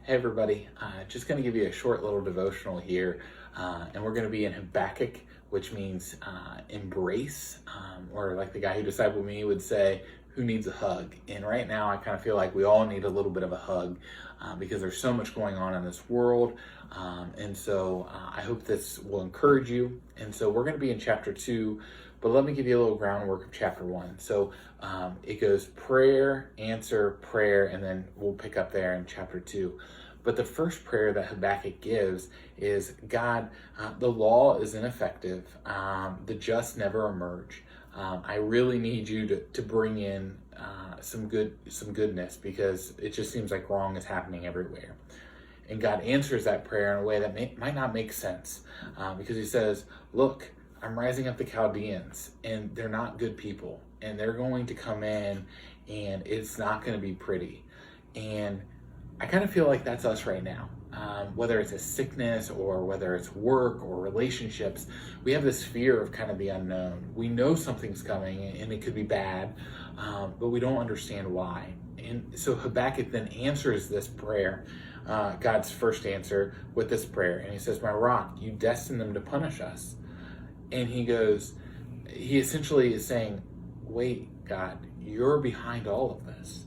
Hey everybody, just going to give you a short little devotional here, and we're going to be in Habakkuk, which means embrace, or like the guy who discipled me would say, who needs a hug? And right now I kind of feel like we all need a little bit of a hug because there's so much going on in this world, and so I hope this will encourage you. And so we're going to be in chapter 2, but let me give you a little groundwork of chapter 1. So it goes prayer, answer, prayer, and then we'll pick up there in chapter 2. But the first prayer that Habakkuk gives is, God, the law is ineffective. The just never emerge. I really need you to bring in some goodness, because it just seems like wrong is happening everywhere. And God answers that prayer in a way that might not make sense, because he says, look, I'm rising up the Chaldeans, and they're not good people, and they're going to come in, and it's not going to be pretty. And I kind of feel like that's us right now. Whether it's a sickness or whether it's work or relationships, we have this fear of kind of the unknown. We know something's coming and it could be bad, but we don't understand why. And so Habakkuk then answers this prayer, God's first answer, with this prayer. And he says, my rock, you destined them to punish us. And he essentially is saying, wait, God, you're behind all of this.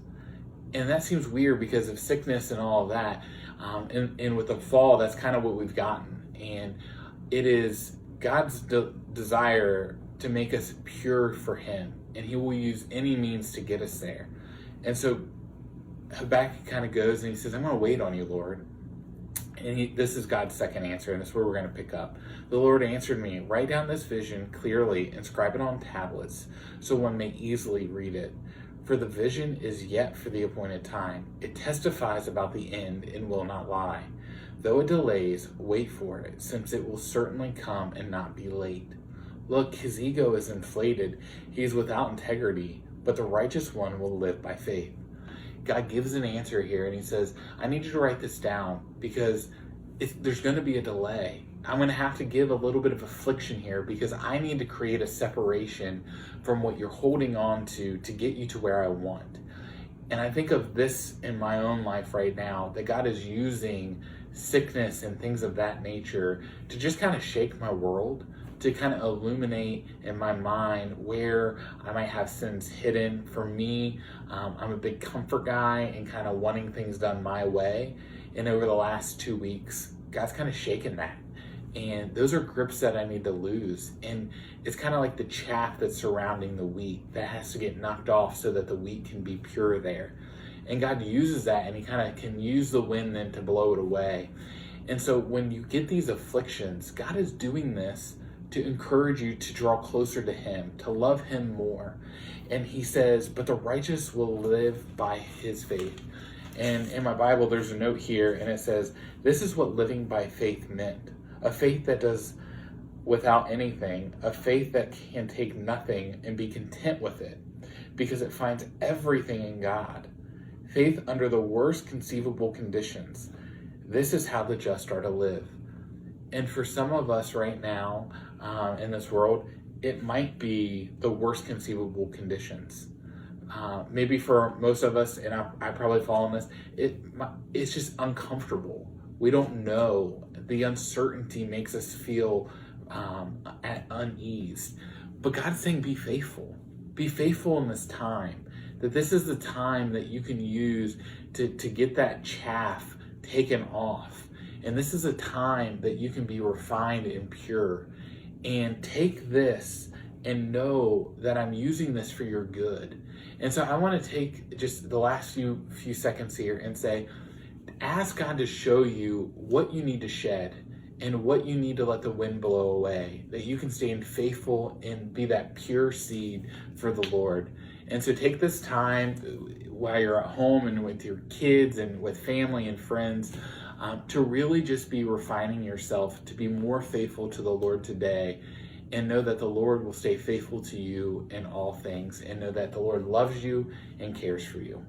And that seems weird because of sickness and all of that. And with the fall, that's kind of what we've gotten. And it is God's desire to make us pure for him. And he will use any means to get us there. And so Habakkuk kind of goes and he says, I'm going to wait on you, Lord. And this is God's second answer, and this is where we're going to pick up. The Lord answered me, write down this vision clearly, inscribe it on tablets, so one may easily read it. For the vision is yet for the appointed time. It testifies about the end and will not lie. Though it delays, wait for it, since it will certainly come and not be late. Look, his ego is inflated. He is without integrity, but the righteous one will live by faith. God gives an answer here, and he says, I need you to write this down because there's going to be a delay. I'm going to have to give a little bit of affliction here because I need to create a separation from what you're holding on to get you to where I want. And I think of this in my own life right now, that God is using sickness and things of that nature to just kind of shake my world, to kind of illuminate in my mind where I might have sins hidden. For me, I'm a big comfort guy and kind of wanting things done my way. And over the last 2 weeks, God's kind of shaken that. And those are grips that I need to lose. And it's kind of like the chaff that's surrounding the wheat that has to get knocked off so that the wheat can be pure there. And God uses that, and he kind of can use the wind then to blow it away. And so when you get these afflictions, God is doing this to encourage you to draw closer to him, to love him more. And he says, but the righteous will live by his faith. And in my Bible, there's a note here, and it says, this is what living by faith meant. A faith that does without anything, a faith that can take nothing and be content with it, because it finds everything in God. Faith under the worst conceivable conditions. This is how the just are to live. And for some of us right now in this world, it might be the worst conceivable conditions. Maybe for most of us, and I probably fall in this, it's just uncomfortable. We don't know. The uncertainty makes us feel at unease. But God's saying, be faithful. Be faithful in this time. That this is the time that you can use to get that chaff taken off. And this is a time that you can be refined and pure. And take this and know that I'm using this for your good. And so I want to take just the last few seconds here and say, ask God to show you what you need to shed and what you need to let the wind blow away, that you can stay faithful and be that pure seed for the Lord. And so take this time while you're at home and with your kids and with family and friends to really just be refining yourself to be more faithful to the Lord today, and know that the Lord will stay faithful to you in all things, and know that the Lord loves you and cares for you.